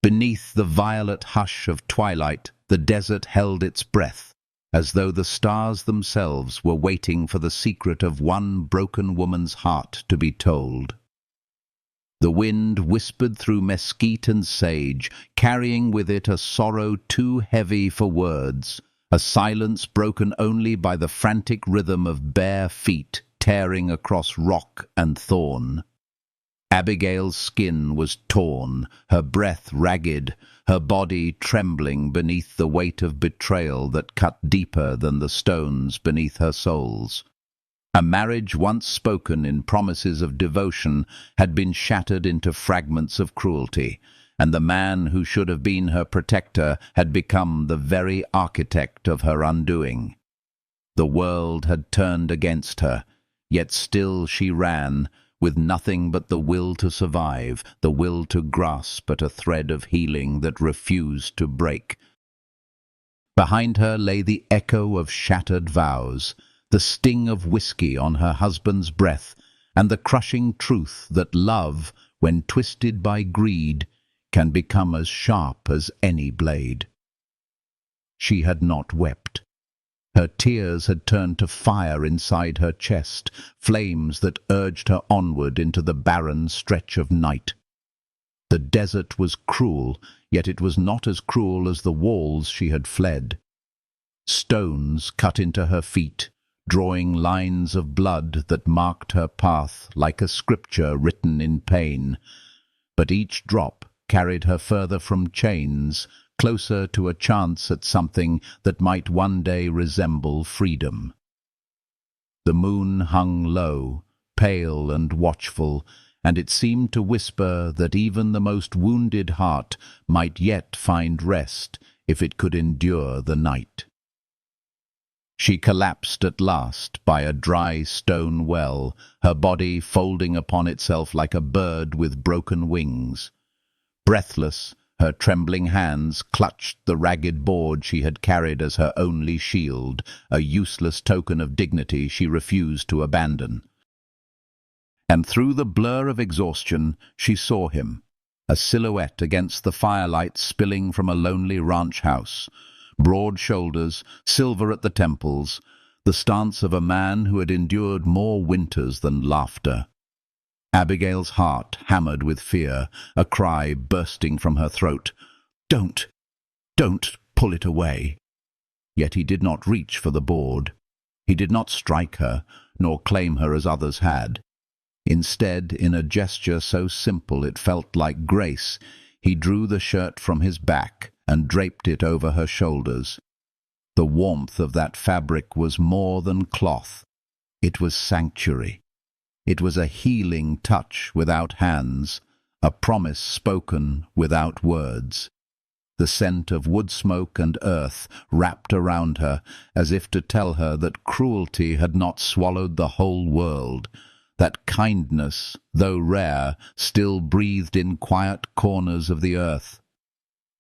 Beneath the violet hush of twilight, the desert held its breath, as though the stars themselves were waiting for the secret of one broken woman's heart to be told. The wind whispered through mesquite and sage, carrying with it a sorrow too heavy for words, a silence broken only by the frantic rhythm of bare feet tearing across rock and thorn. Abigail's skin was torn, her breath ragged, her body trembling beneath the weight of betrayal that cut deeper than the stones beneath her soles. A marriage once spoken in promises of devotion had been shattered into fragments of cruelty, and the man who should have been her protector had become the very architect of her undoing. The world had turned against her, yet still she ran, with nothing but the will to survive, the will to grasp at a thread of healing that refused to break. Behind her lay the echo of shattered vows, the sting of whiskey on her husband's breath, and the crushing truth that love, when twisted by greed, can become as sharp as any blade. She had not wept. Her tears had turned to fire inside her chest, flames that urged her onward into the barren stretch of night. The desert was cruel, yet it was not as cruel as the walls she had fled. Stones cut into her feet, drawing lines of blood that marked her path like a scripture written in pain. But each drop carried her further from chains, closer to a chance at something that might one day resemble freedom. The moon hung low, pale and watchful, and it seemed to whisper that even the most wounded heart might yet find rest if it could endure the night. She collapsed at last by a dry stone well, her body folding upon itself like a bird with broken wings. Breathless, her trembling hands clutched the ragged board she had carried as her only shield, a useless token of dignity she refused to abandon. And through the blur of exhaustion she saw him, a silhouette against the firelight spilling from a lonely ranch house. Broad shoulders, silver at the temples, the stance of a man who had endured more winters than laughter. Abigail's heart hammered with fear, a cry bursting from her throat. Don't pull it away. Yet he did not reach for the board. He did not strike her, nor claim her as others had. Instead, in a gesture so simple it felt like grace, he drew the shirt from his back and draped it over her shoulders. The warmth of that fabric was more than cloth. It was sanctuary. It was a healing touch without hands, a promise spoken without words. The scent of wood smoke and earth wrapped around her, as if to tell her that cruelty had not swallowed the whole world, that kindness, though rare, still breathed in quiet corners of the earth.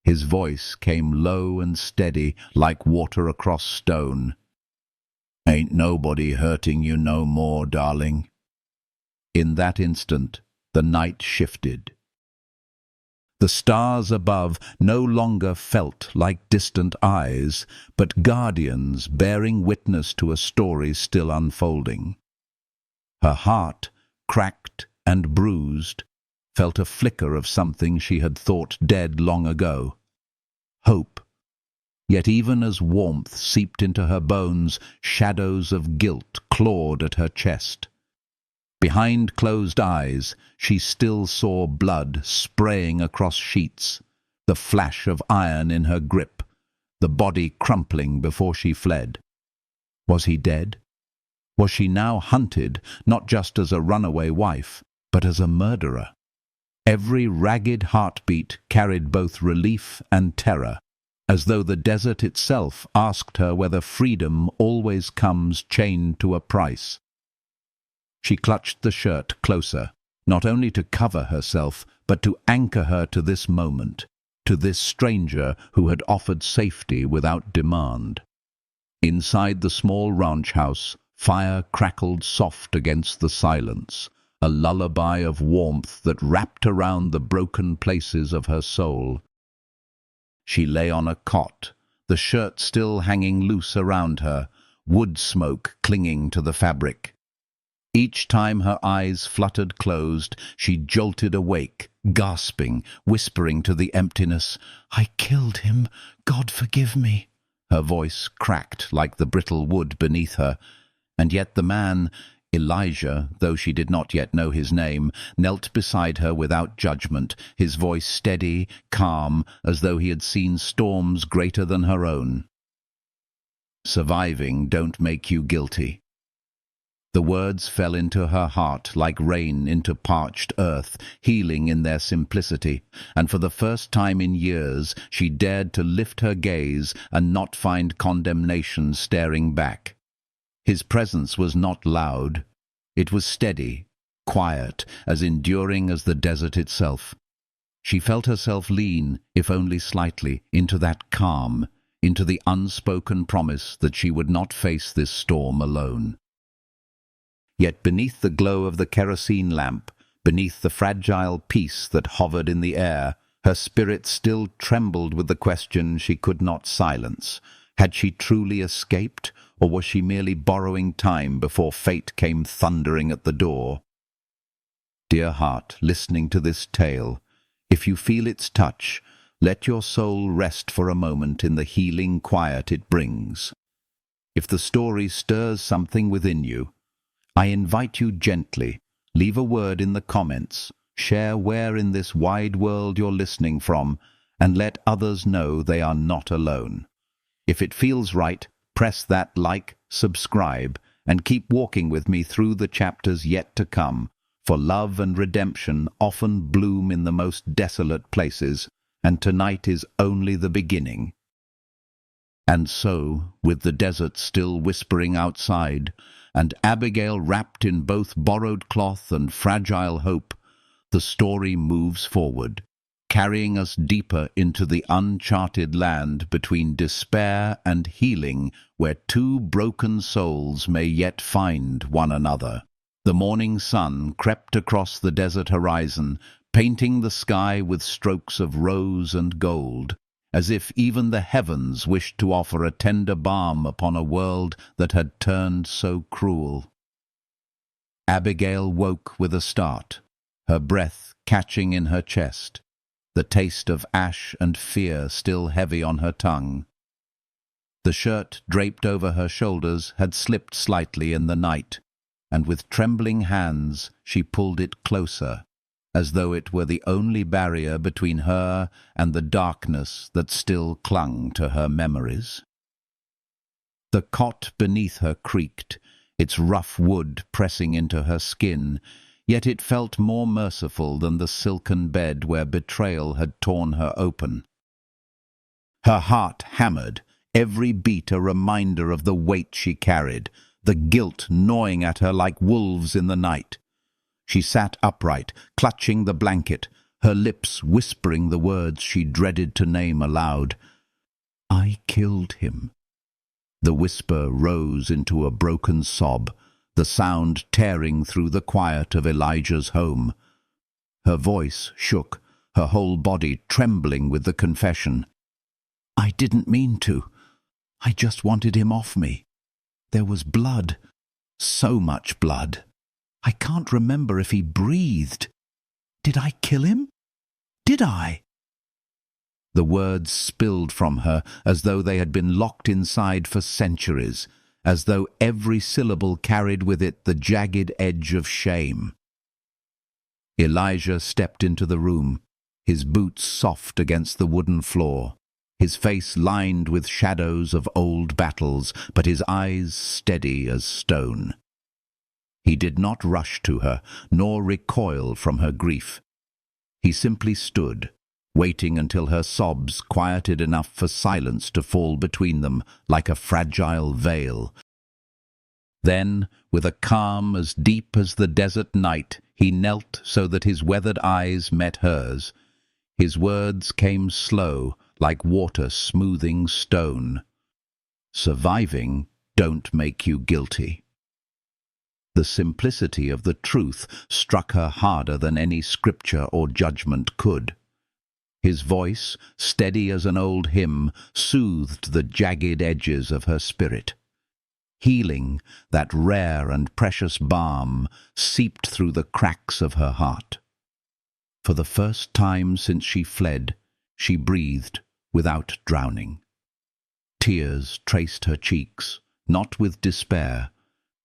His voice came low and steady, like water across stone. "Ain't nobody hurting you no more, darling." In that instant, the night shifted. The stars above no longer felt like distant eyes, but guardians bearing witness to a story still unfolding. Her heart, cracked and bruised, felt a flicker of something she had thought dead long ago. Hope. Yet even as warmth seeped into her bones, shadows of guilt clawed at her chest. Behind closed eyes, she still saw blood spraying across sheets, the flash of iron in her grip, the body crumpling before she fled. Was he dead? Was she now hunted, not just as a runaway wife, but as a murderer? Every ragged heartbeat carried both relief and terror, as though the desert itself asked her whether freedom always comes chained to a price. She clutched the shirt closer, not only to cover herself, but to anchor her to this moment, to this stranger who had offered safety without demand. Inside the small ranch house, fire crackled soft against the silence, a lullaby of warmth that wrapped around the broken places of her soul. She lay on a cot, the shirt still hanging loose around her, wood smoke clinging to the fabric. Each time her eyes fluttered closed, she jolted awake, gasping, whispering to the emptiness, "I killed him. God forgive me." Her voice cracked like the brittle wood beneath her, and yet the man, Elijah, though she did not yet know his name, knelt beside her without judgment, his voice steady, calm, as though he had seen storms greater than her own. "Surviving don't make you guilty." The words fell into her heart like rain into parched earth, healing in their simplicity, and for the first time in years she dared to lift her gaze and not find condemnation staring back. His presence was not loud. It was steady, quiet, as enduring as the desert itself. She felt herself lean, if only slightly, into that calm, into the unspoken promise that she would not face this storm alone. Yet beneath the glow of the kerosene lamp, beneath the fragile peace that hovered in the air, her spirit still trembled with the question she could not silence. Had she truly escaped, or was she merely borrowing time before fate came thundering at the door? Dear heart, listening to this tale, if you feel its touch, let your soul rest for a moment in the healing quiet it brings. If the story stirs something within you, I invite you gently, leave a word in the comments, share where in this wide world you're listening from, and let others know they are not alone. If it feels right, press that like, subscribe, and keep walking with me through the chapters yet to come, for love and redemption often bloom in the most desolate places, and tonight is only the beginning. And so, with the desert still whispering outside, and Abigail wrapped in both borrowed cloth and fragile hope, the story moves forward, carrying us deeper into the uncharted land between despair and healing, where two broken souls may yet find one another. The morning sun crept across the desert horizon, painting the sky with strokes of rose and gold, as if even the heavens wished to offer a tender balm upon a world that had turned so cruel. Abigail woke with a start, her breath catching in her chest, the taste of ash and fear still heavy on her tongue. The shirt draped over her shoulders had slipped slightly in the night, and with trembling hands she pulled it closer, as though it were the only barrier between her and the darkness that still clung to her memories. The cot beneath her creaked, its rough wood pressing into her skin, yet it felt more merciful than the silken bed where betrayal had torn her open. Her heart hammered, every beat a reminder of the weight she carried, the guilt gnawing at her like wolves in the night. She sat upright, clutching the blanket, her lips whispering the words she dreaded to name aloud. "I killed him." The whisper rose into a broken sob, the sound tearing through the quiet of Elijah's home. Her voice shook, her whole body trembling with the confession. "I didn't mean to. I just wanted him off me. There was blood, so much blood. I can't remember if he breathed. Did I kill him? Did I?" The words spilled from her as though they had been locked inside for centuries, as though every syllable carried with it the jagged edge of shame. Elijah stepped into the room, his boots soft against the wooden floor, his face lined with shadows of old battles, but his eyes steady as stone. He did not rush to her, nor recoil from her grief. He simply stood, waiting until her sobs quieted enough for silence to fall between them like a fragile veil. Then, with a calm as deep as the desert night, he knelt so that his weathered eyes met hers. His words came slow, like water smoothing stone. "Surviving don't make you guilty." The simplicity of the truth struck her harder than any scripture or judgment could. His voice, steady as an old hymn, soothed the jagged edges of her spirit. Healing, that rare and precious balm, seeped through the cracks of her heart. For the first time since she fled, she breathed without drowning. Tears traced her cheeks, not with despair,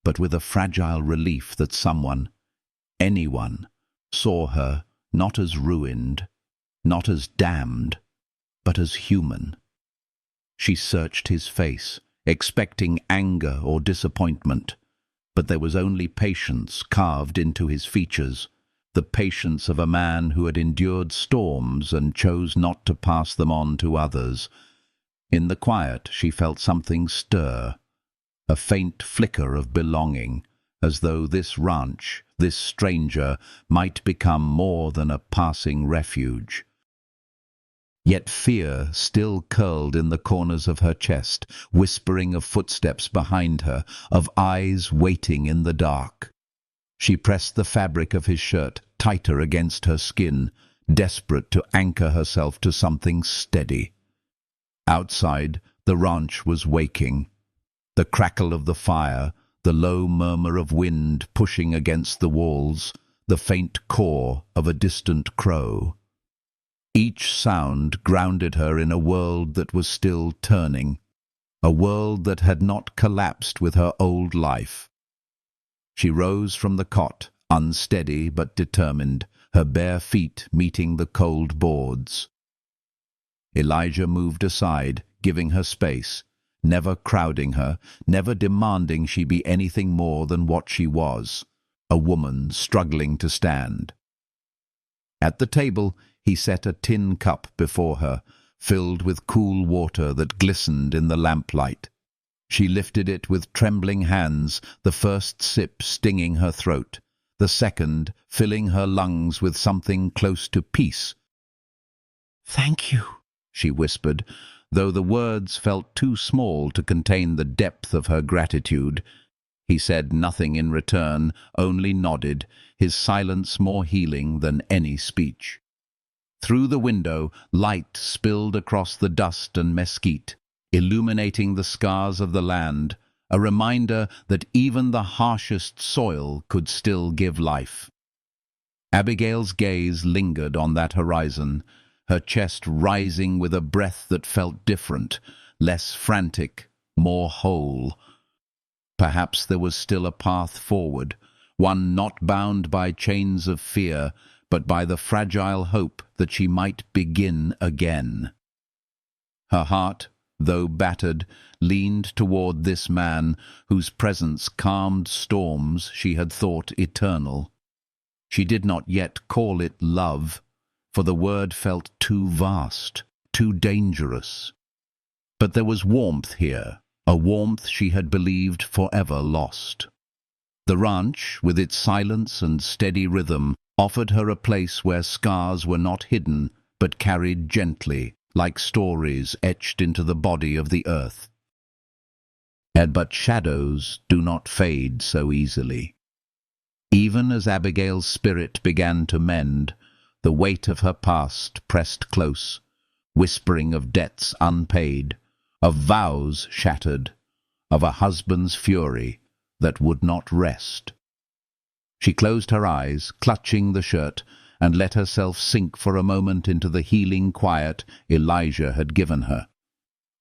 but with a fragile relief that someone, anyone, saw her not as ruined, not as damned, but as human. She searched his face, expecting anger or disappointment, but there was only patience carved into his features, the patience of a man who had endured storms and chose not to pass them on to others. In the quiet she felt something stir, a faint flicker of belonging, as though this ranch, this stranger, might become more than a passing refuge. Yet fear still curled in the corners of her chest, whispering of footsteps behind her, of eyes waiting in the dark. She pressed the fabric of his shirt tighter against her skin, desperate to anchor herself to something steady. Outside, the ranch was waking. The crackle of the fire, the low murmur of wind pushing against the walls, the faint caw of a distant crow. Each sound grounded her in a world that was still turning, a world that had not collapsed with her old life. She rose from the cot, unsteady but determined, her bare feet meeting the cold boards. Elijah moved aside, giving her space, never crowding her, never demanding she be anything more than what she was, a woman struggling to stand. At the table, he set a tin cup before her, filled with cool water that glistened in the lamplight. She lifted it with trembling hands, the first sip stinging her throat, the second filling her lungs with something close to peace. "Thank you," she whispered, though the words felt too small to contain the depth of her gratitude. He said nothing in return, only nodded, his silence more healing than any speech. Through the window, light spilled across the dust and mesquite, illuminating the scars of the land, a reminder that even the harshest soil could still give life. Abigail's gaze lingered on that horizon, her chest rising with a breath that felt different, less frantic, more whole. Perhaps there was still a path forward, one not bound by chains of fear, but by the fragile hope that she might begin again. Her heart, though battered, leaned toward this man whose presence calmed storms she had thought eternal. She did not yet call it love, for the word felt too vast, too dangerous. But there was warmth here, a warmth she had believed forever lost. The ranch, with its silence and steady rhythm, offered her a place where scars were not hidden, but carried gently, like stories etched into the body of the earth. But shadows do not fade so easily. Even as Abigail's spirit began to mend, the weight of her past pressed close, whispering of debts unpaid, of vows shattered, of a husband's fury that would not rest. She closed her eyes, clutching the shirt, and let herself sink for a moment into the healing quiet Elijah had given her.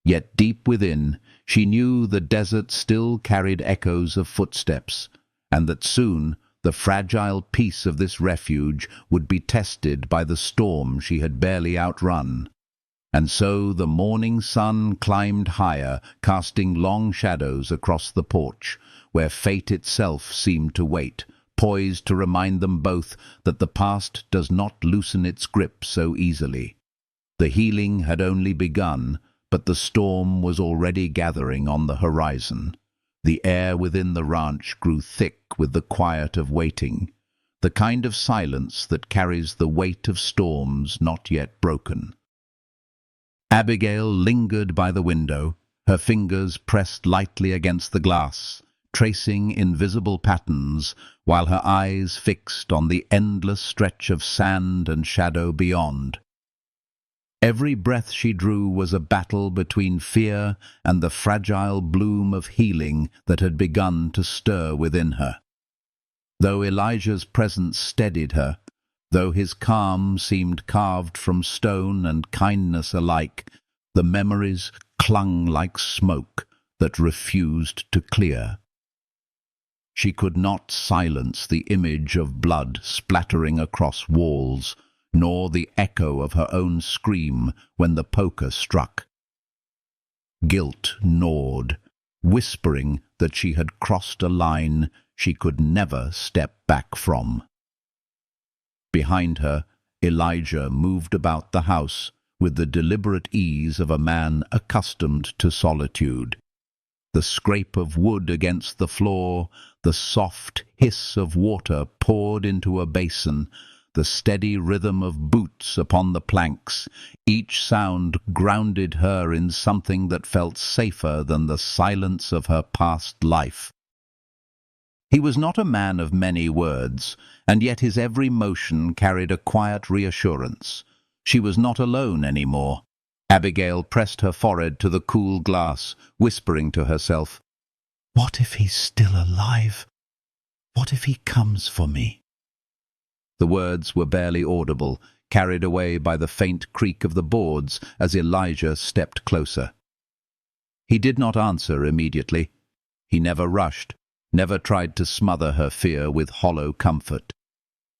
Yet deep within, she knew the desert still carried echoes of footsteps, and that soon the fragile peace of this refuge would be tested by the storm she had barely outrun. And so the morning sun climbed higher, casting long shadows across the porch, where fate itself seemed to wait, poised to remind them both that the past does not loosen its grip so easily. The healing had only begun, but the storm was already gathering on the horizon. The air within the ranch grew thick with the quiet of waiting, the kind of silence that carries the weight of storms not yet broken. Abigail lingered by the window, her fingers pressed lightly against the glass, tracing invisible patterns, while her eyes fixed on the endless stretch of sand and shadow beyond. Every breath she drew was a battle between fear and the fragile bloom of healing that had begun to stir within her. Though Elijah's presence steadied her, though his calm seemed carved from stone and kindness alike, the memories clung like smoke that refused to clear. She could not silence the image of blood splattering across walls, nor the echo of her own scream when the poker struck. Guilt gnawed, whispering that she had crossed a line she could never step back from. Behind her, Elijah moved about the house with the deliberate ease of a man accustomed to solitude. The scrape of wood against the floor, the soft hiss of water poured into a basin, the steady rhythm of boots upon the planks, each sound grounded her in something that felt safer than the silence of her past life. He was not a man of many words, and yet his every motion carried a quiet reassurance. She was not alone any more. Abigail pressed her forehead to the cool glass, whispering to herself, "What if he's still alive? What if he comes for me?" The words were barely audible, carried away by the faint creak of the boards as Elijah stepped closer. He did not answer immediately. He never rushed, never tried to smother her fear with hollow comfort.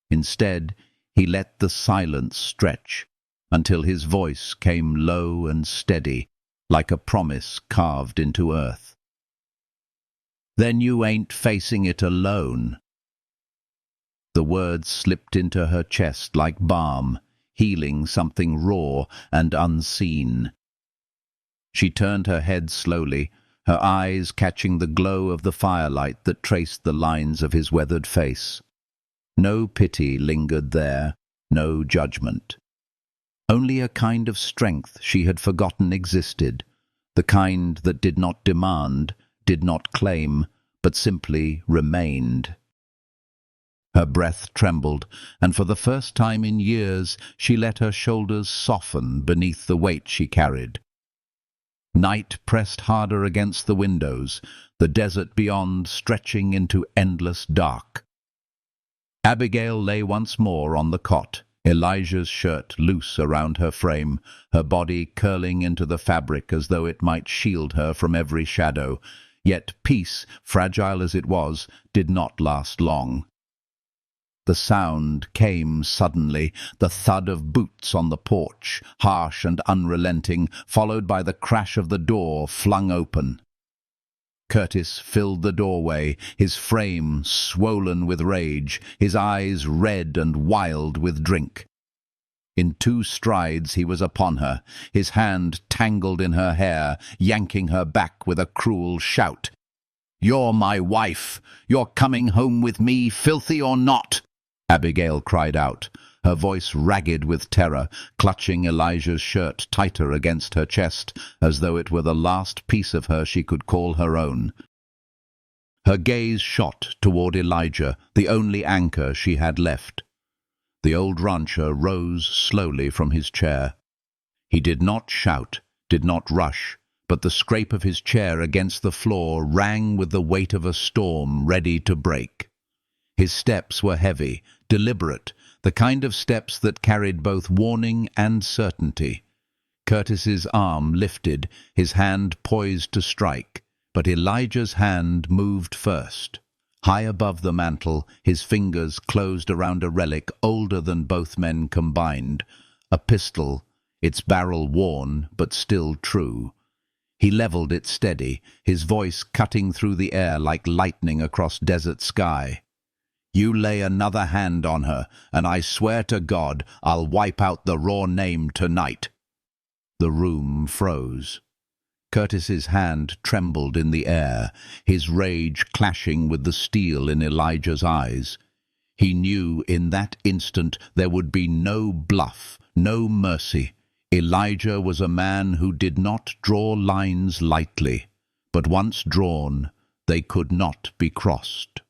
Instead, he let the silence stretch until his voice came low and steady, like a promise carved into earth. "Then you ain't facing it alone." The words slipped into her chest like balm, healing something raw and unseen. She turned her head slowly, her eyes catching the glow of the firelight that traced the lines of his weathered face. No pity lingered there, no judgment. Only a kind of strength she had forgotten existed, the kind that did not demand, did not claim, but simply remained. Her breath trembled, and for the first time in years she let her shoulders soften beneath the weight she carried. Night pressed harder against the windows, the desert beyond stretching into endless dark. Abigail lay once more on the cot, Elijah's shirt loose around her frame, her body curling into the fabric as though it might shield her from every shadow. Yet peace, fragile as it was, did not last long. The sound came suddenly, the thud of boots on the porch, harsh and unrelenting, followed by the crash of the door flung open. Curtis filled the doorway, his frame swollen with rage, his eyes red and wild with drink. In 2 strides he was upon her, his hand tangled in her hair, yanking her back with a cruel shout. "You're my wife! You're coming home with me, filthy or not!" Abigail cried out, her voice ragged with terror, clutching Elijah's shirt tighter against her chest, as though it were the last piece of her she could call her own. Her gaze shot toward Elijah, the only anchor she had left. The old rancher rose slowly from his chair. He did not shout, did not rush, but the scrape of his chair against the floor rang with the weight of a storm ready to break. His steps were heavy, deliberate, the kind of steps that carried both warning and certainty. Curtis's arm lifted, his hand poised to strike, but Elijah's hand moved first. High above the mantel, his fingers closed around a relic older than both men combined, a pistol, its barrel worn but still true. He leveled it steady, his voice cutting through the air like lightning across desert sky. "You lay another hand on her, and I swear to God I'll wipe out the raw name tonight." The room froze. Curtis's hand trembled in the air, his rage clashing with the steel in Elijah's eyes. He knew in that instant there would be no bluff, no mercy. Elijah was a man who did not draw lines lightly, but once drawn, they could not be crossed.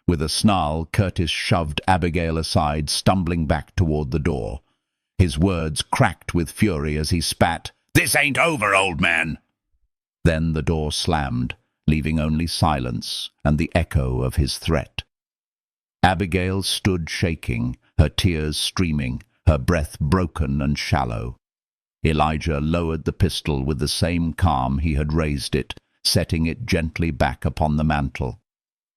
With a snarl, Curtis shoved Abigail aside, stumbling back toward the door. His words cracked with fury as he spat, "This ain't over, old man!" Then the door slammed, leaving only silence and the echo of his threat. Abigail stood shaking, her tears streaming, her breath broken and shallow. Elijah lowered the pistol with the same calm he had raised it, setting it gently back upon the mantel.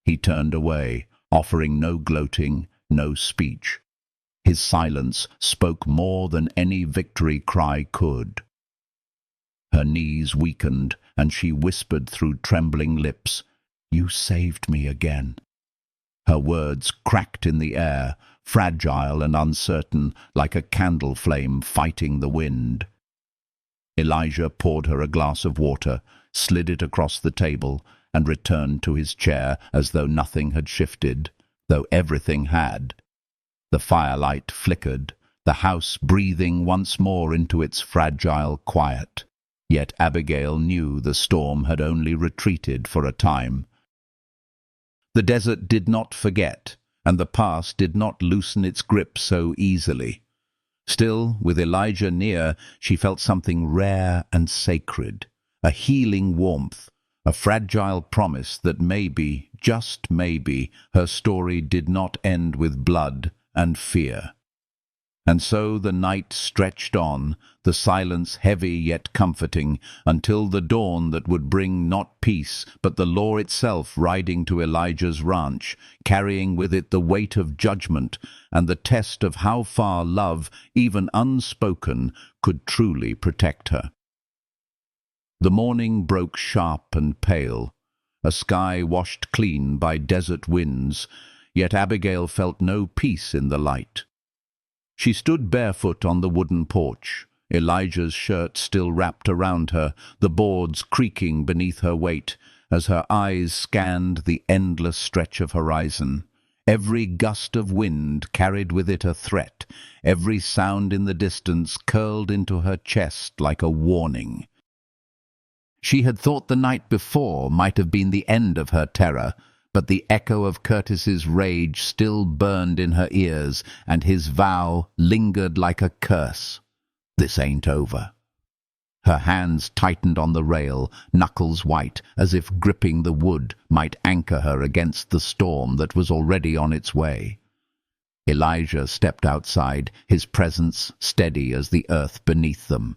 He turned away, offering no gloating, no speech. His silence spoke more than any victory cry could. Her knees weakened, and she whispered through trembling lips, "You saved me again." Her words cracked in the air, fragile and uncertain, like a candle flame fighting the wind. Elijah poured her a glass of water, slid it across the table, and returned to his chair as though nothing had shifted, though everything had. The firelight flickered, the house breathing once more into its fragile quiet. Yet Abigail knew the storm had only retreated for a time. The desert did not forget, and the past did not loosen its grip so easily. Still, with Elijah near, she felt something rare and sacred, a healing warmth, a fragile promise that maybe, just maybe, her story did not end with blood and fear. And so the night stretched on, the silence heavy yet comforting, until the dawn that would bring not peace, but the law itself riding to Elijah's ranch, carrying with it the weight of judgment and the test of how far love, even unspoken, could truly protect her. The morning broke sharp and pale, a sky washed clean by desert winds, yet Abigail felt no peace in the light. She stood barefoot on the wooden porch, Elijah's shirt still wrapped around her, the boards creaking beneath her weight, as her eyes scanned the endless stretch of horizon. Every gust of wind carried with it a threat, every sound in the distance curled into her chest like a warning. She had thought the night before might have been the end of her terror, but the echo of Curtis's rage still burned in her ears, and his vow lingered like a curse. This ain't over. Her hands tightened on the rail, knuckles white, as if gripping the wood might anchor her against the storm that was already on its way. Elijah stepped outside, his presence steady as the earth beneath them.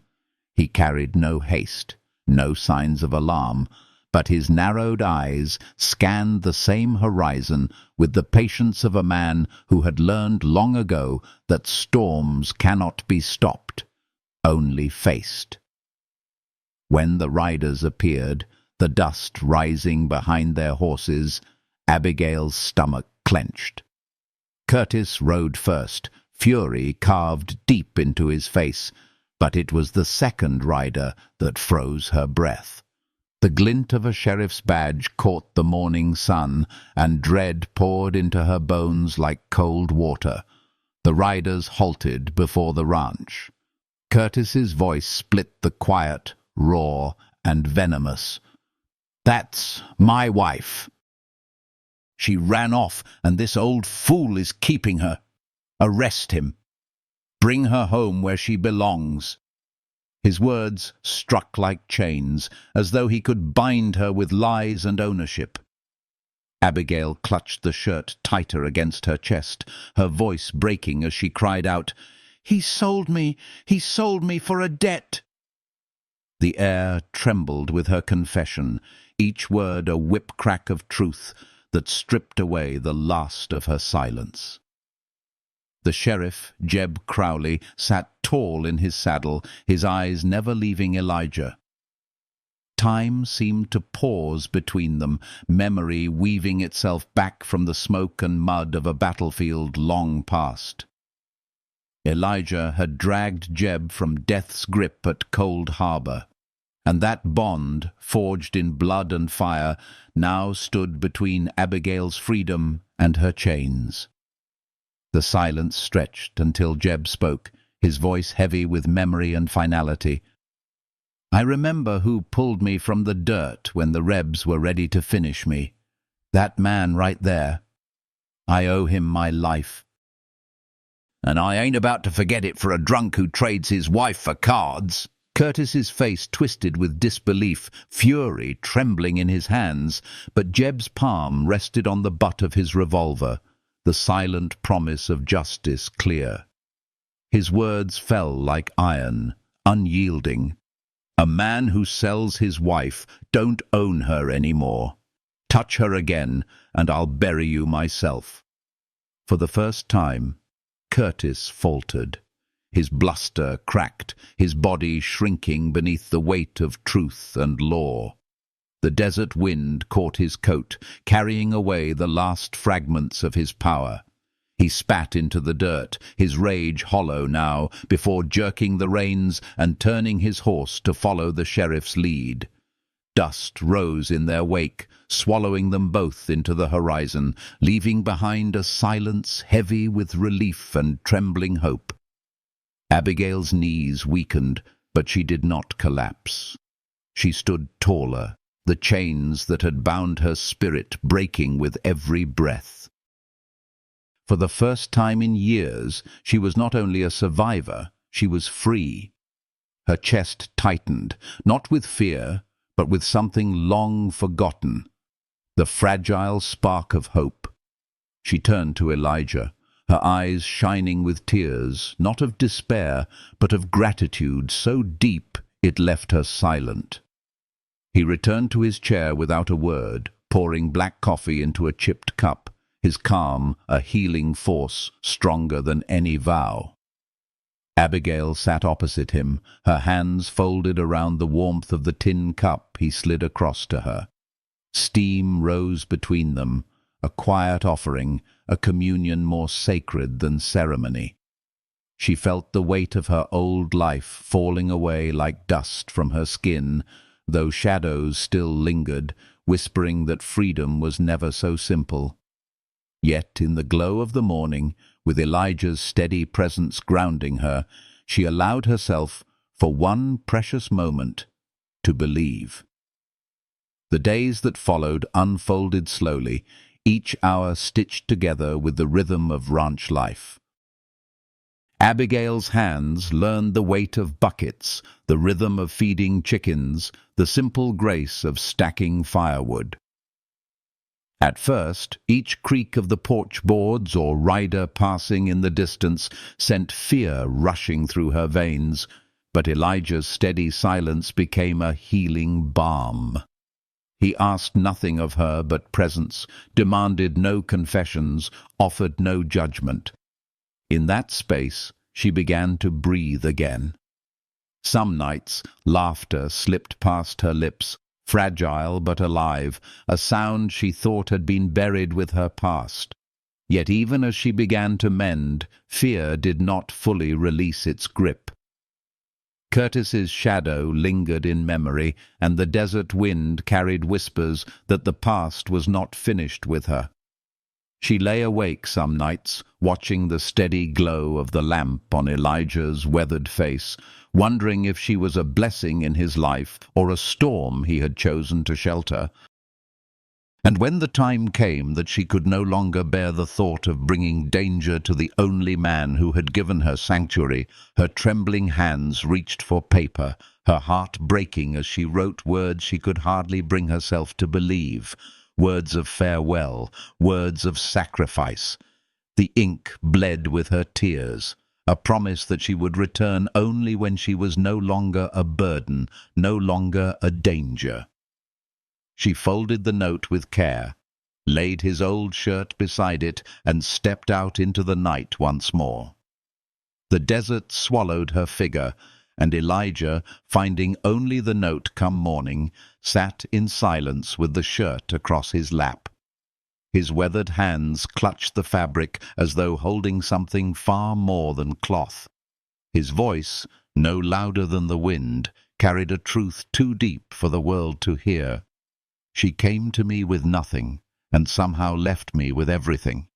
He carried no haste, no signs of alarm, but his narrowed eyes scanned the same horizon with the patience of a man who had learned long ago that storms cannot be stopped, only faced. When the riders appeared, the dust rising behind their horses, Abigail's stomach clenched. Curtis rode first, fury carved deep into his face, but it was the second rider that froze her breath. The glint of a sheriff's badge caught the morning sun, and dread poured into her bones like cold water. The riders halted before the ranch. Curtis's voice split the quiet, raw, and venomous. "That's my wife. She ran off, and this old fool is keeping her. Arrest him. Bring her home where she belongs." His words struck like chains, as though he could bind her with lies and ownership. Abigail clutched the shirt tighter against her chest, her voice breaking as she cried out, He sold me for a debt." The air trembled with her confession, each word a whip-crack of truth that stripped away the last of her silence. The sheriff, Jeb Crowley, sat tall in his saddle, his eyes never leaving Elijah. Time seemed to pause between them, memory weaving itself back from the smoke and mud of a battlefield long past. Elijah had dragged Jeb from death's grip at Cold Harbor, and that bond, forged in blood and fire, now stood between Abigail's freedom and her chains. The silence stretched until Jeb spoke, his voice heavy with memory and finality. "I remember who pulled me from the dirt when the Rebs were ready to finish me. That man right there. I owe him my life." And I ain't about to forget it for a drunk who trades his wife for cards." Curtis's face twisted with disbelief, fury trembling in his hands, but Jeb's palm rested on the butt of his revolver, the silent promise of justice clear. His words fell like iron, unyielding. "A man who sells his wife don't own her anymore. Touch her again, and I'll bury you myself." For the first time, Curtis faltered. His bluster cracked, his body shrinking beneath the weight of truth and law. The desert wind caught his coat, carrying away the last fragments of his power. He spat into the dirt, his rage hollow now, before jerking the reins and turning his horse to follow the sheriff's lead. Dust rose in their wake, swallowing them both into the horizon, leaving behind a silence heavy with relief and trembling hope. Abigail's knees weakened, but she did not collapse. She stood taller, the chains that had bound her spirit breaking with every breath. For the first time in years, she was not only a survivor, she was free. Her chest tightened, not with fear, but with something long forgotten, the fragile spark of hope. She turned to Elijah, her eyes shining with tears, not of despair, but of gratitude so deep it left her silent. He returned to his chair without a word, pouring black coffee into a chipped cup, his calm a healing force stronger than any vow. Abigail sat opposite him, her hands folded around the warmth of the tin cup he slid across to her. Steam rose between them, a quiet offering, a communion more sacred than ceremony. She felt the weight of her old life falling away like dust from her skin, though shadows still lingered, whispering that freedom was never so simple. Yet in the glow of the morning, with Elijah's steady presence grounding her, she allowed herself, for one precious moment, to believe. The days that followed unfolded slowly, each hour stitched together with the rhythm of ranch life. Abigail's hands learned the weight of buckets, the rhythm of feeding chickens, the simple grace of stacking firewood. At first, each creak of the porch boards or rider passing in the distance sent fear rushing through her veins, but Elijah's steady silence became a healing balm. He asked nothing of her but presence, demanded no confessions, offered no judgment. In that space, she began to breathe again. Some nights, laughter slipped past her lips, fragile but alive, a sound she thought had been buried with her past. Yet even as she began to mend, fear did not fully release its grip. Curtis's shadow lingered in memory, and the desert wind carried whispers that the past was not finished with her. She lay awake some nights, watching the steady glow of the lamp on Elijah's weathered face, wondering if she was a blessing in his life or a storm he had chosen to shelter. And when the time came that she could no longer bear the thought of bringing danger to the only man who had given her sanctuary, her trembling hands reached for paper, her heart breaking as she wrote words she could hardly bring herself to believe, words of farewell, words of sacrifice. The ink bled with her tears, a promise that she would return only when she was no longer a burden, no longer a danger. She folded the note with care, laid his old shirt beside it, and stepped out into the night once more. The desert swallowed her figure, and Elijah, finding only the note come morning, sat in silence with the shirt across his lap. His weathered hands clutched the fabric as though holding something far more than cloth. His voice, no louder than the wind, carried a truth too deep for the world to hear. She came to me with nothing, and somehow left me with everything.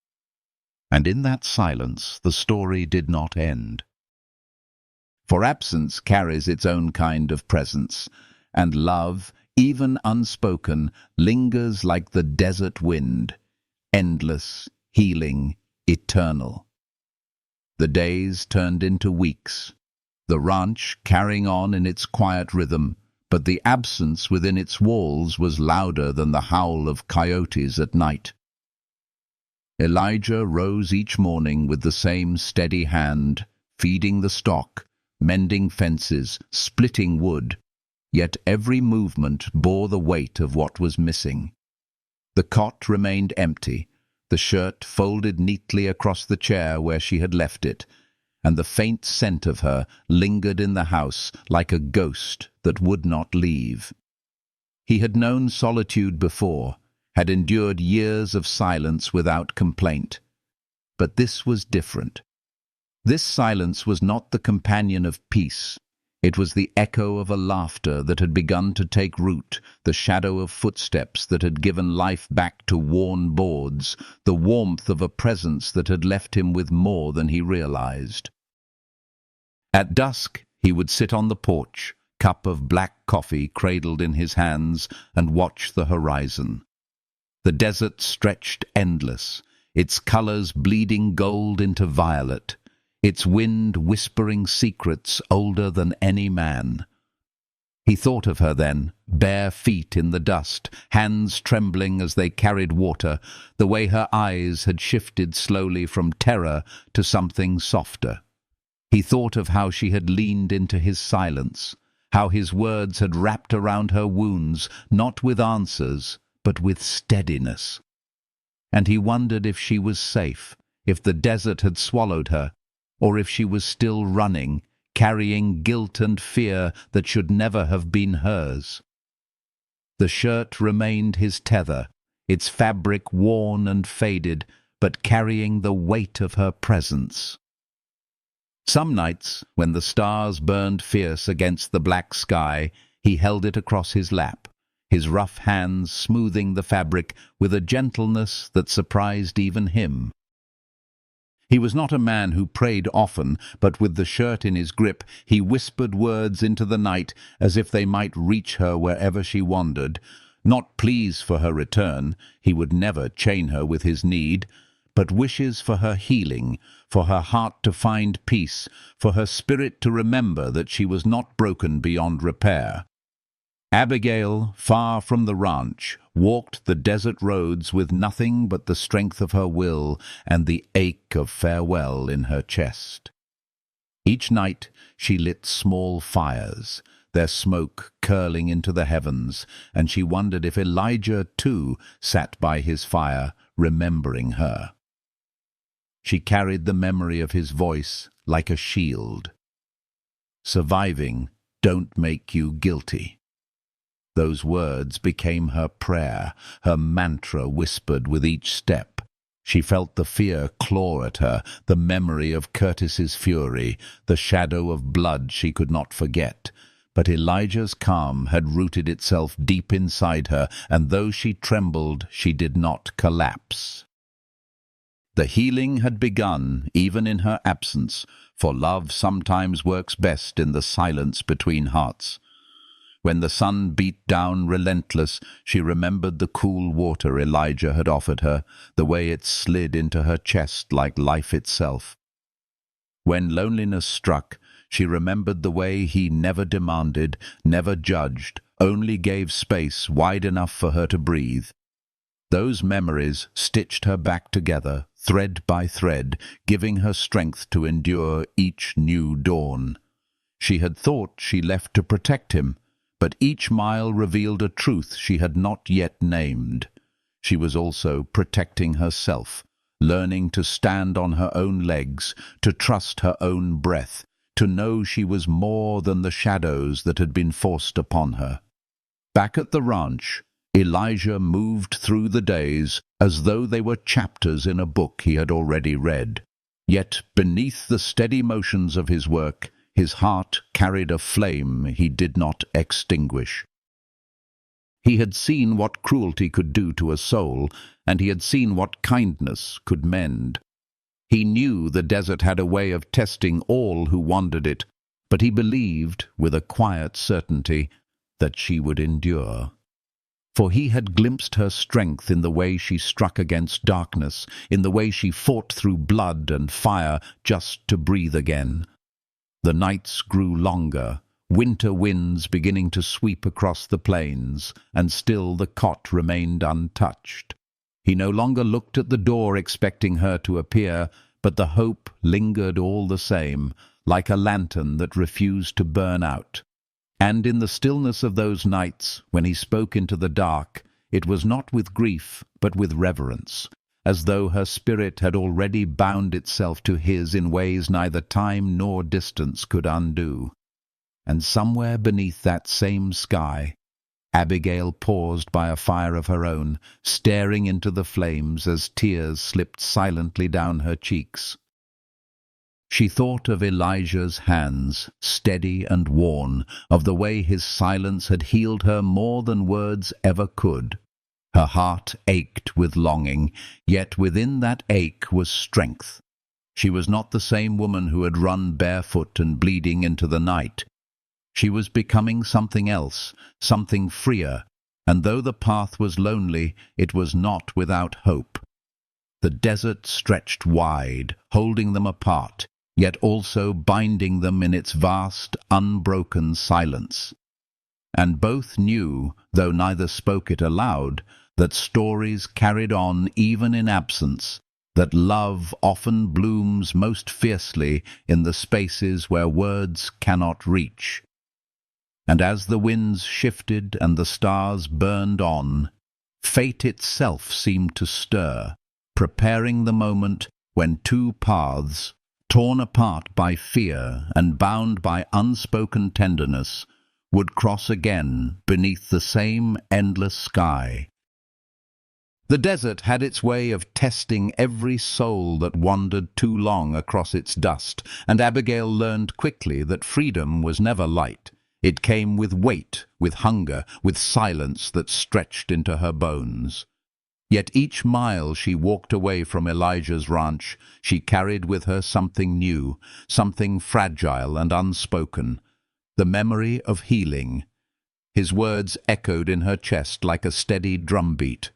And in that silence the story did not end. For absence carries its own kind of presence, and love, even unspoken, lingers like the desert wind, endless, healing, eternal. The days turned into weeks, the ranch carrying on in its quiet rhythm, but the absence within its walls was louder than the howl of coyotes at night. Elijah rose each morning with the same steady hand, feeding the stock, mending fences, splitting wood, yet every movement bore the weight of what was missing. The cot remained empty, the shirt folded neatly across the chair where she had left it, and the faint scent of her lingered in the house like a ghost that would not leave. He had known solitude before, had endured years of silence without complaint. But this was different. This silence was not the companion of peace. It was the echo of a laughter that had begun to take root, the shadow of footsteps that had given life back to worn boards, the warmth of a presence that had left him with more than he realized. At dusk, he would sit on the porch, cup of black coffee cradled in his hands, and watch the horizon. The desert stretched endless, its colors bleeding gold into violet, its wind whispering secrets older than any man. He thought of her then, bare feet in the dust, hands trembling as they carried water, the way her eyes had shifted slowly from terror to something softer. He thought of how she had leaned into his silence, how his words had wrapped around her wounds, not with answers, but with steadiness. And he wondered if she was safe, if the desert had swallowed her, or if she was still running, carrying guilt and fear that should never have been hers. The shirt remained his tether, its fabric worn and faded, but carrying the weight of her presence. Some nights, when the stars burned fierce against the black sky, he held it across his lap, his rough hands smoothing the fabric with a gentleness that surprised even him. He was not a man who prayed often, but with the shirt in his grip, he whispered words into the night as if they might reach her wherever she wandered. Not pleas for her return, he would never chain her with his need, but wishes for her healing, for her heart to find peace, for her spirit to remember that she was not broken beyond repair. Abigail, far from the ranch, walked the desert roads with nothing but the strength of her will and the ache of farewell in her chest. Each night she lit small fires, their smoke curling into the heavens, and she wondered if Elijah, too, sat by his fire, remembering her. She carried the memory of his voice like a shield. Surviving don't make you guilty. Those words became her prayer, her mantra whispered with each step. She felt the fear claw at her, the memory of Curtis's fury, the shadow of blood she could not forget. But Elijah's calm had rooted itself deep inside her, and though she trembled, she did not collapse. The healing had begun, even in her absence, for love sometimes works best in the silence between hearts. When the sun beat down relentless, she remembered the cool water Elijah had offered her, the way it slid into her chest like life itself. When loneliness struck, she remembered the way he never demanded, never judged, only gave space wide enough for her to breathe. Those memories stitched her back together, thread by thread, giving her strength to endure each new dawn. She had thought she left to protect him, but each mile revealed a truth she had not yet named. She was also protecting herself, learning to stand on her own legs, to trust her own breath, to know she was more than the shadows that had been forced upon her. Back at the ranch, Elijah moved through the days as though they were chapters in a book he had already read. Yet beneath the steady motions of his work, his heart carried a flame he did not extinguish. He had seen what cruelty could do to a soul, and he had seen what kindness could mend. He knew the desert had a way of testing all who wandered it, but he believed, with a quiet certainty, that she would endure. For he had glimpsed her strength in the way she struck against darkness, in the way she fought through blood and fire just to breathe again. The nights grew longer, winter winds beginning to sweep across the plains, and still the cot remained untouched. He no longer looked at the door expecting her to appear, but the hope lingered all the same, like a lantern that refused to burn out. And in the stillness of those nights, when he spoke into the dark, it was not with grief, but with reverence, as though her spirit had already bound itself to his in ways neither time nor distance could undo. And somewhere beneath that same sky, Abigail paused by a fire of her own, staring into the flames as tears slipped silently down her cheeks. She thought of Elijah's hands, steady and worn, of the way his silence had healed her more than words ever could. Her heart ached with longing, yet within that ache was strength. She was not the same woman who had run barefoot and bleeding into the night. She was becoming something else, something freer, and though the path was lonely, it was not without hope. The desert stretched wide, holding them apart, yet also binding them in its vast, unbroken silence. And both knew, though neither spoke it aloud, that stories carried on even in absence, that love often blooms most fiercely in the spaces where words cannot reach. And as the winds shifted and the stars burned on, fate itself seemed to stir, preparing the moment when two paths, torn apart by fear and bound by unspoken tenderness, would cross again beneath the same endless sky. The desert had its way of testing every soul that wandered too long across its dust, and Abigail learned quickly that freedom was never light. It came with weight, with hunger, with silence that stretched into her bones. Yet each mile she walked away from Elijah's ranch, she carried with her something new, something fragile and unspoken, the memory of healing. His words echoed in her chest like a steady drumbeat.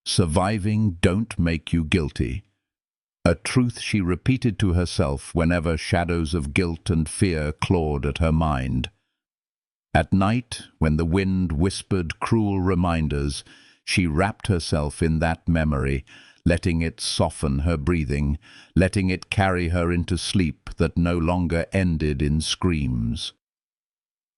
Surviving don't make you guilty. A truth she repeated to herself whenever shadows of guilt and fear clawed at her mind. At night, when the wind whispered cruel reminders, she wrapped herself in that memory, letting it soften her breathing, letting it carry her into sleep that no longer ended in screams.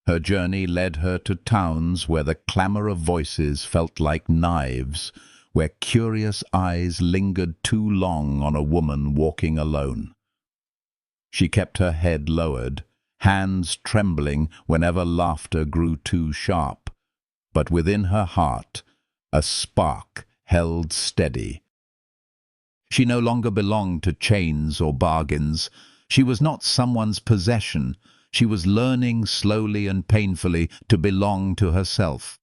Her journey led her to towns where the clamor of voices felt like knives, where curious eyes lingered too long on a woman walking alone. She kept her head lowered, hands trembling whenever laughter grew too sharp, but within her heart a spark held steady. She no longer belonged to chains or bargains. She was not someone's possession. She was learning slowly and painfully to belong to herself.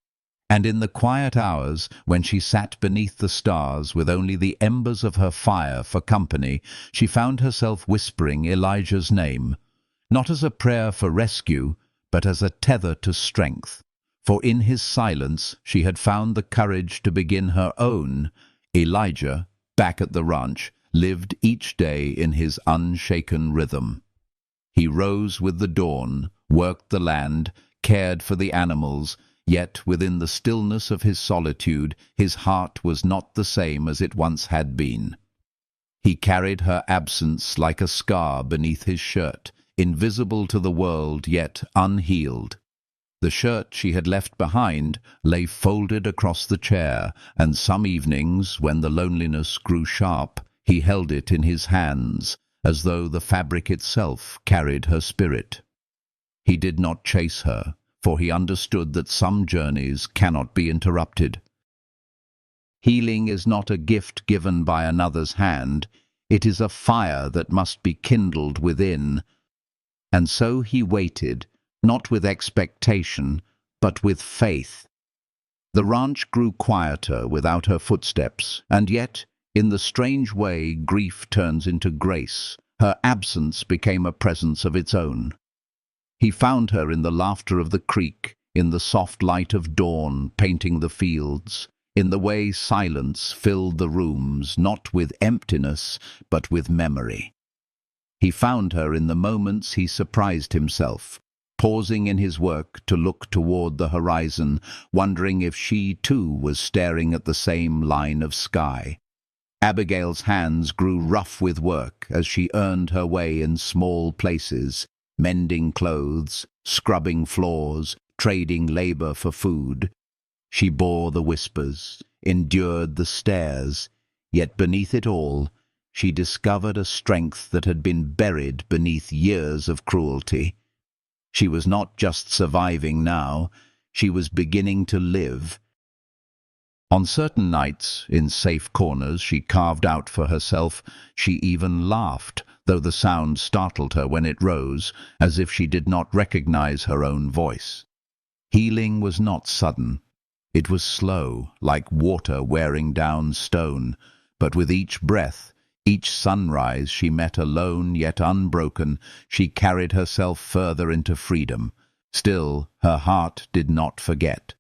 And in the quiet hours, when she sat beneath the stars with only the embers of her fire for company, she found herself whispering Elijah's name, not as a prayer for rescue, but as a tether to strength. For in his silence she had found the courage to begin her own. Elijah, back at the ranch, lived each day in his unshaken rhythm. He rose with the dawn, worked the land, cared for the animals, yet within the stillness of his solitude his heart was not the same as it once had been. He carried her absence like a scar beneath his shirt, invisible to the world yet unhealed. The shirt she had left behind lay folded across the chair, and some evenings, when the loneliness grew sharp, he held it in his hands, as though the fabric itself carried her spirit. He did not chase her, for he understood that some journeys cannot be interrupted. Healing is not a gift given by another's hand, it is a fire that must be kindled within. And so he waited, not with expectation, but with faith. The ranch grew quieter without her footsteps, and yet, in the strange way grief turns into grace, her absence became a presence of its own. He found her in the laughter of the creek, in the soft light of dawn painting the fields, in the way silence filled the rooms, not with emptiness, but with memory. He found her in the moments he surprised himself, pausing in his work to look toward the horizon, wondering if she too was staring at the same line of sky. Abigail's hands grew rough with work as she earned her way in small places, mending clothes, scrubbing floors, trading labor for food. She bore the whispers, endured the stares, yet beneath it all, she discovered a strength that had been buried beneath years of cruelty. She was not just surviving now, she was beginning to live. On certain nights, in safe corners she carved out for herself, she even laughed, though the sound startled her when it rose, as if she did not recognize her own voice. Healing was not sudden. It was slow, like water wearing down stone, but with each breath, each sunrise she met alone yet unbroken, she carried herself further into freedom. Still, her heart did not forget.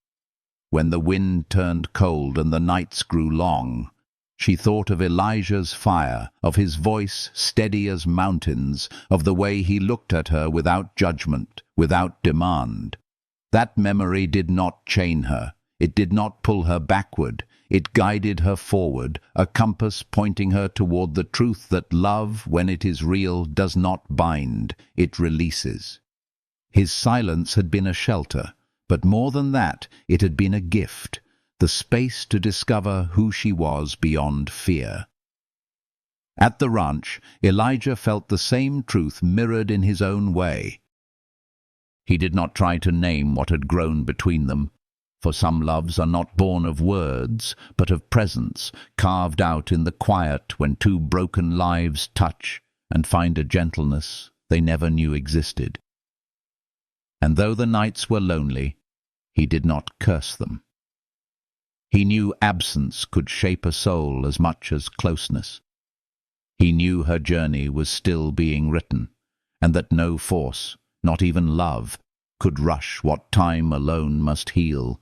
When the wind turned cold and the nights grew long, she thought of Elijah's fire, of his voice steady as mountains, of the way he looked at her without judgment, without demand. That memory did not chain her. It did not pull her backward. It guided her forward, a compass pointing her toward the truth that love, when it is real, does not bind, it releases. His silence had been a shelter, but more than that, it had been a gift, the space to discover who she was beyond fear. At the ranch, Elijah felt the same truth mirrored in his own way. He did not try to name what had grown between them, for some loves are not born of words, but of presence, carved out in the quiet when two broken lives touch and find a gentleness they never knew existed. And though the nights were lonely, he did not curse them. He knew absence could shape a soul as much as closeness. He knew her journey was still being written, and that no force, not even love, could rush what time alone must heal.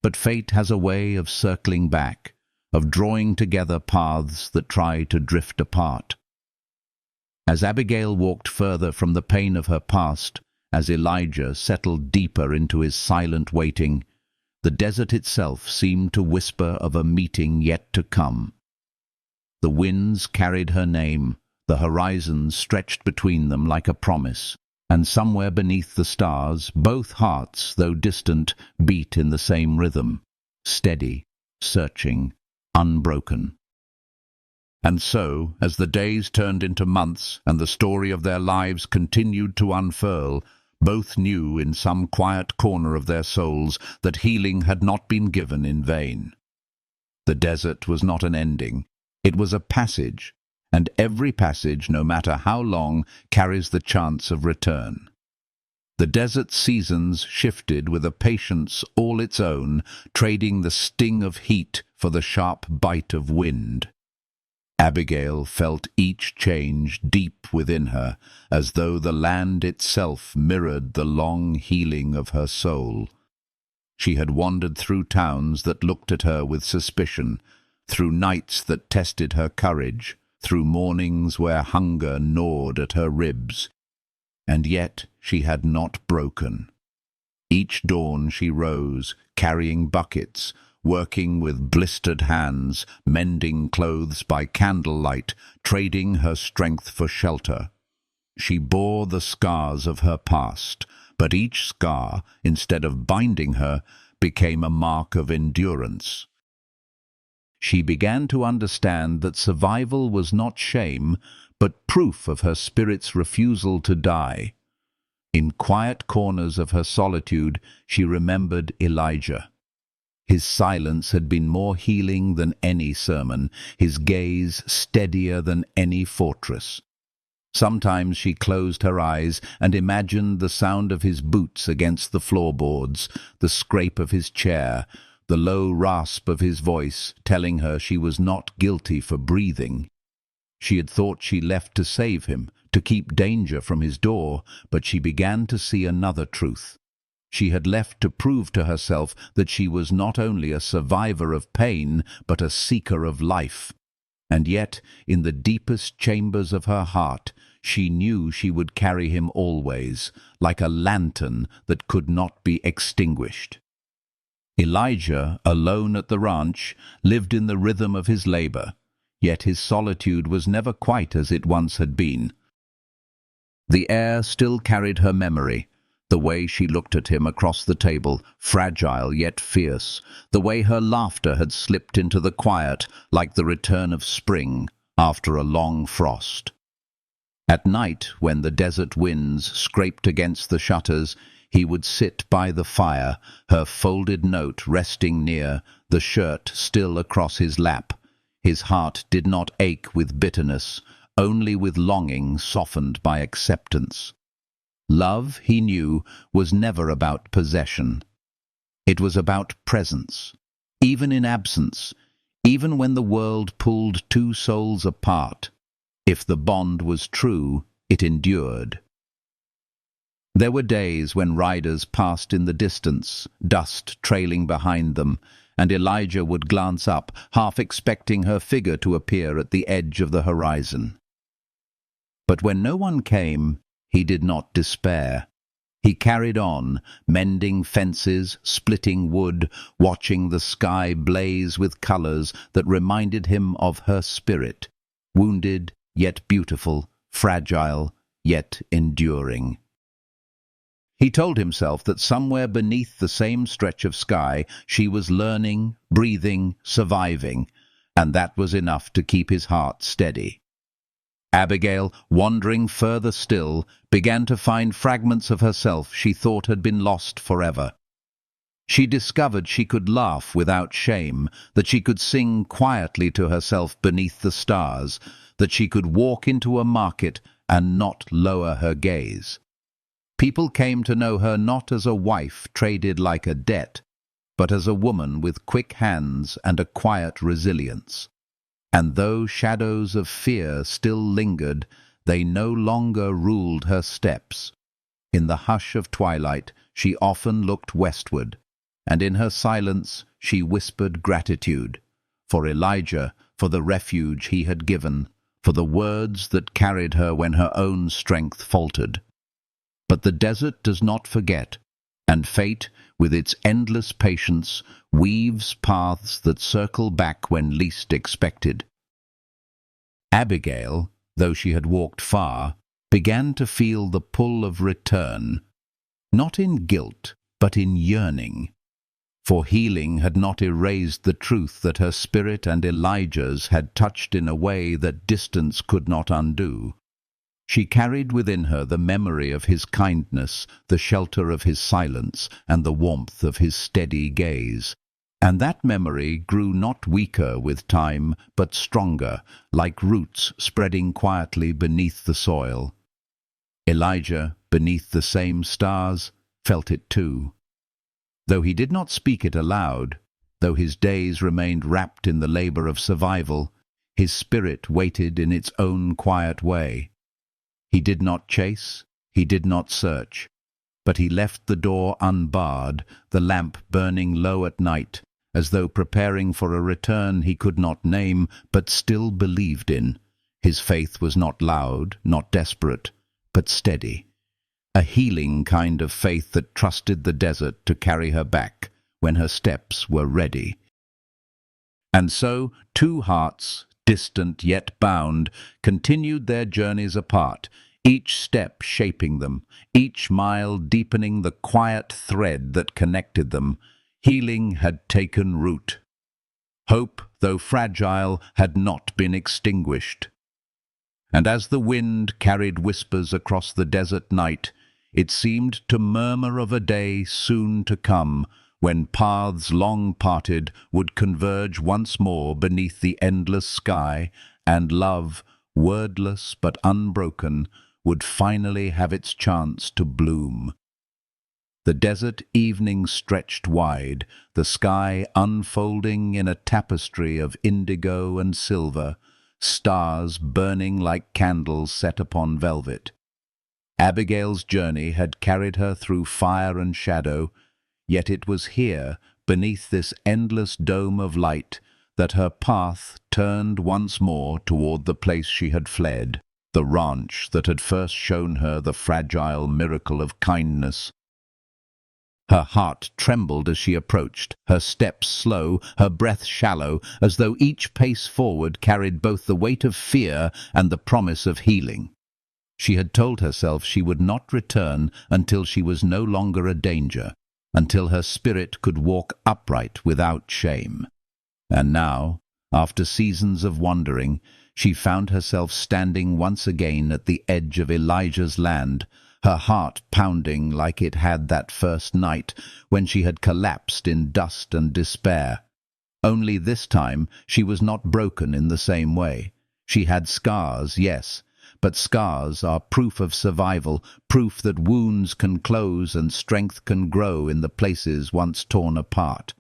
But fate has a way of circling back, of drawing together paths that try to drift apart. As Abigail walked further from the pain of her past, as Elijah settled deeper into his silent waiting, the desert itself seemed to whisper of a meeting yet to come. The winds carried her name, the horizon stretched between them like a promise, and somewhere beneath the stars, both hearts, though distant, beat in the same rhythm, steady, searching, unbroken. And so, as the days turned into months and the story of their lives continued to unfurl, both knew in some quiet corner of their souls that healing had not been given in vain. The desert was not an ending, it was a passage, and every passage, no matter how long, carries the chance of return. The desert seasons shifted with a patience all its own, trading the sting of heat for the sharp bite of wind. Abigail felt each change deep within her, as though the land itself mirrored the long healing of her soul. She had wandered through towns that looked at her with suspicion, through nights that tested her courage, through mornings where hunger gnawed at her ribs. And yet she had not broken. Each dawn she rose, carrying buckets, working with blistered hands, mending clothes by candlelight, trading her strength for shelter. She bore the scars of her past, but each scar, instead of binding her, became a mark of endurance. She began to understand that survival was not shame, but proof of her spirit's refusal to die. In quiet corners of her solitude, she remembered Elijah. His silence had been more healing than any sermon, his gaze steadier than any fortress. Sometimes she closed her eyes and imagined the sound of his boots against the floorboards, the scrape of his chair, the low rasp of his voice telling her she was not guilty for breathing. She had thought she left to save him, to keep danger from his door, but she began to see another truth. She had left to prove to herself that she was not only a survivor of pain, but a seeker of life. And yet, in the deepest chambers of her heart, she knew she would carry him always, like a lantern that could not be extinguished. Elijah, alone at the ranch, lived in the rhythm of his labor, yet his solitude was never quite as it once had been. The air still carried her memory, the way she looked at him across the table, fragile yet fierce, the way her laughter had slipped into the quiet like the return of spring after a long frost. At night, when the desert winds scraped against the shutters, he would sit by the fire, her folded note resting near, the shirt still across his lap. His heart did not ache with bitterness, only with longing softened by acceptance. Love, he knew, was never about possession. It was about presence, even in absence, even when the world pulled two souls apart. If the bond was true, it endured. There were days when riders passed in the distance, dust trailing behind them, and Elijah would glance up, half expecting her figure to appear at the edge of the horizon. But when no one came, he did not despair. He carried on, mending fences, splitting wood, watching the sky blaze with colors that reminded him of her spirit, wounded yet beautiful, fragile yet enduring. He told himself that somewhere beneath the same stretch of sky she was learning, breathing, surviving, and that was enough to keep his heart steady. Abigail, wandering further still, began to find fragments of herself she thought had been lost forever. She discovered she could laugh without shame, that she could sing quietly to herself beneath the stars, that she could walk into a market and not lower her gaze. People came to know her not as a wife traded like a debt, but as a woman with quick hands and a quiet resilience. And though shadows of fear still lingered, they no longer ruled her steps. In the hush of twilight, she often looked westward, and in her silence she whispered gratitude, for Elijah, for the refuge he had given, for the words that carried her when her own strength faltered. But the desert does not forget, and fate, with its endless patience, weaves paths that circle back when least expected. Abigail, though she had walked far, began to feel the pull of return, not in guilt, but in yearning. For healing had not erased the truth that her spirit and Elijah's had touched in a way that distance could not undo. She carried within her the memory of his kindness, the shelter of his silence, and the warmth of his steady gaze. And that memory grew not weaker with time, but stronger, like roots spreading quietly beneath the soil. Elijah, beneath the same stars, felt it too. Though he did not speak it aloud, though his days remained wrapped in the labor of survival, his spirit waited in its own quiet way. He did not chase, he did not search, but he left the door unbarred, the lamp burning low at night, as though preparing for a return he could not name, but still believed in. His faith was not loud, not desperate, but steady. A healing kind of faith that trusted the desert to carry her back when her steps were ready. And so, two hearts, distant yet bound, continued their journeys apart, each step shaping them, each mile deepening the quiet thread that connected them. Healing had taken root. Hope, though fragile, had not been extinguished. And as the wind carried whispers across the desert night, it seemed to murmur of a day soon to come, when paths long parted would converge once more beneath the endless sky, and love, wordless but unbroken, would finally have its chance to bloom. The desert evening stretched wide, the sky unfolding in a tapestry of indigo and silver, stars burning like candles set upon velvet. Abigail's journey had carried her through fire and shadow, yet it was here, beneath this endless dome of light, that her path turned once more toward the place she had fled, the ranch that had first shown her the fragile miracle of kindness. Her heart trembled as she approached, her steps slow, her breath shallow, as though each pace forward carried both the weight of fear and the promise of healing. She had told herself she would not return until she was no longer a danger, until her spirit could walk upright without shame. And now, after seasons of wandering, she found herself standing once again at the edge of Elijah's land, her heart pounding like it had that first night when she had collapsed in dust and despair. Only this time she was not broken in the same way. She had scars, yes, but scars are proof of survival, proof that wounds can close and strength can grow in the places once torn apart.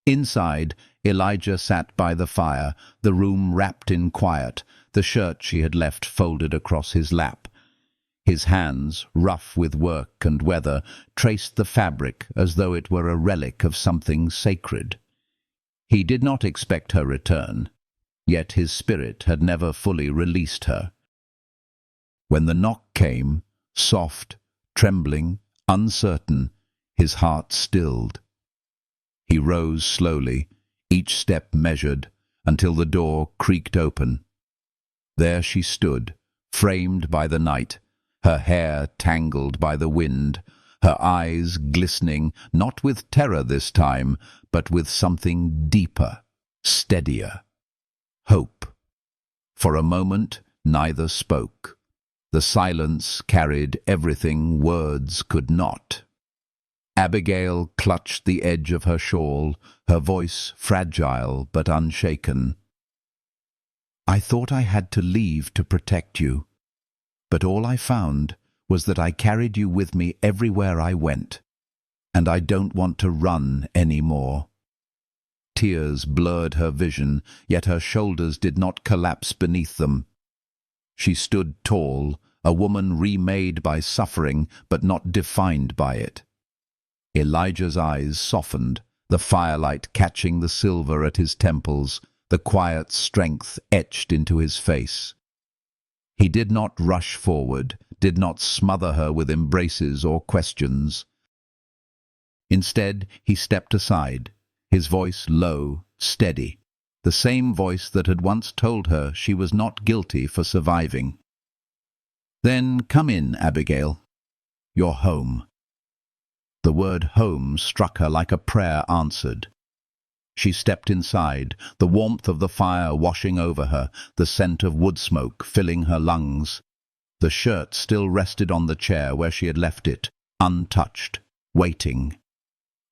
Inside, Elijah sat by the fire, the room wrapped in quiet, the shirt she had left folded across his lap. His hands, rough with work and weather, traced the fabric as though it were a relic of something sacred. He did not expect her return, yet his spirit had never fully released her. When the knock came, soft, trembling, uncertain, his heart stilled. He rose slowly, each step measured, until the door creaked open. There she stood, framed by the night, her hair tangled by the wind, her eyes glistening, not with terror this time, but with something deeper, steadier. Hope. For a moment, neither spoke. The silence carried everything words could not. Abigail clutched the edge of her shawl, her voice fragile but unshaken. "I thought I had to leave to protect you, but all I found was that I carried you with me everywhere I went, and I don't want to run any more." Tears blurred her vision, yet her shoulders did not collapse beneath them. She stood tall, a woman remade by suffering but not defined by it. Elijah's eyes softened, the firelight catching the silver at his temples, the quiet strength etched into his face. He did not rush forward, did not smother her with embraces or questions. Instead, he stepped aside, his voice low, steady, the same voice that had once told her she was not guilty for surviving. "Then come in, Abigail. You're home." The word home struck her like a prayer answered. She stepped inside, the warmth of the fire washing over her, the scent of wood smoke filling her lungs. The shirt still rested on the chair where she had left it, untouched, waiting.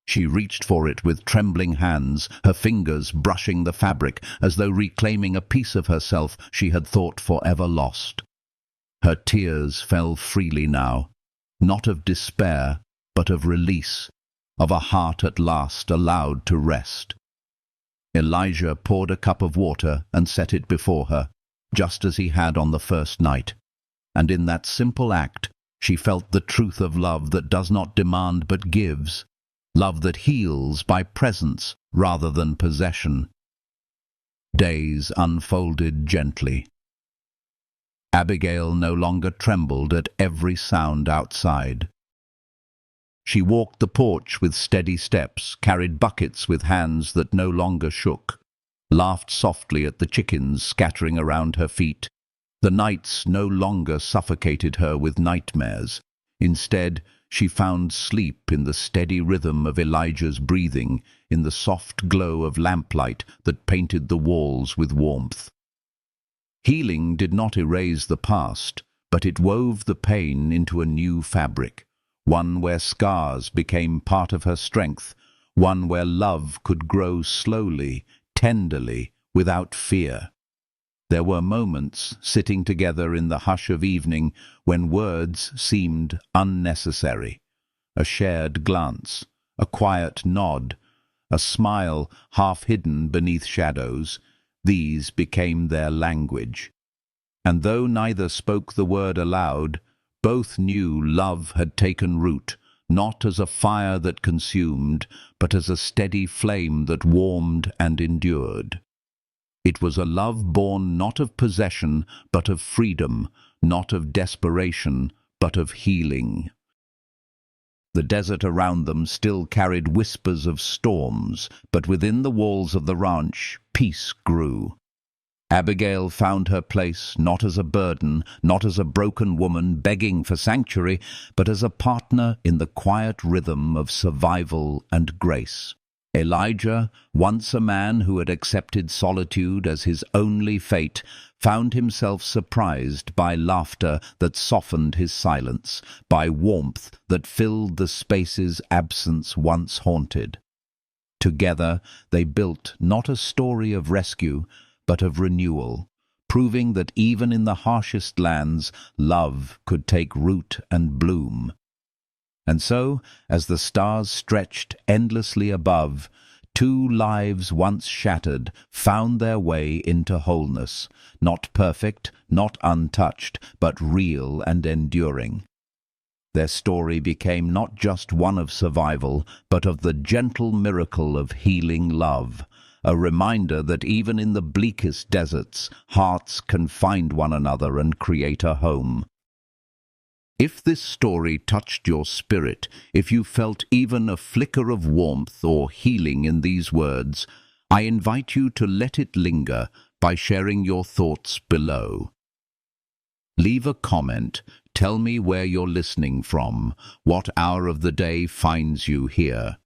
She reached for it with trembling hands, her fingers brushing the fabric, as though reclaiming a piece of herself she had thought forever lost. Her tears fell freely now, not of despair, but of release, of a heart at last allowed to rest. Elijah poured a cup of water and set it before her, just as he had on the first night. And in that simple act, she felt the truth of love that does not demand but gives, love that heals by presence rather than possession. Days unfolded gently. Abigail no longer trembled at every sound outside. She walked the porch with steady steps, carried buckets with hands that no longer shook, laughed softly at the chickens scattering around her feet. The nights no longer suffocated her with nightmares. Instead, she found sleep in the steady rhythm of Elijah's breathing, in the soft glow of lamplight that painted the walls with warmth. Healing did not erase the past, but it wove the pain into a new fabric, one where scars became part of her strength, one where love could grow slowly, tenderly, without fear. There were moments, sitting together in the hush of evening, when words seemed unnecessary. A shared glance, a quiet nod, a smile half hidden beneath shadows, these became their language. And though neither spoke the word aloud, Both knew love had taken root, not as a fire that consumed, but as a steady flame that warmed and endured. It was a love born not of possession, but of freedom, not of desperation, but of healing. The desert around them still carried whispers of storms, but within the walls of the ranch, peace grew. Abigail found her place not as a burden, not as a broken woman begging for sanctuary, but as a partner in the quiet rhythm of survival and grace. Elijah, once a man who had accepted solitude as his only fate, found himself surprised by laughter that softened his silence, by warmth that filled the spaces absence once haunted. Together they built not a story of rescue, but of renewal, proving that even in the harshest lands, love could take root and bloom. And so, as the stars stretched endlessly above, two lives once shattered found their way into wholeness, not perfect, not untouched, but real and enduring. Their story became not just one of survival, but of the gentle miracle of healing love, a reminder that even in the bleakest deserts, hearts can find one another and create a home. If this story touched your spirit, if you felt even a flicker of warmth or healing in these words, I invite you to let it linger by sharing your thoughts below. Leave a comment, tell me where you're listening from, what hour of the day finds you here.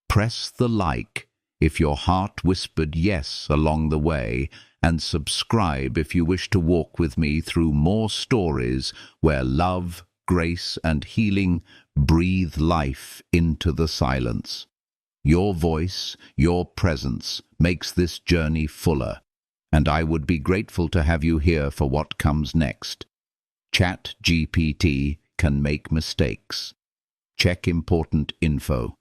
Press the like if your heart whispered yes along the way, and subscribe if you wish to walk with me through more stories where love, grace, and healing breathe life into the silence. Your voice, your presence makes this journey fuller, and I would be grateful to have you here for what comes next. ChatGPT can make mistakes. Check important info.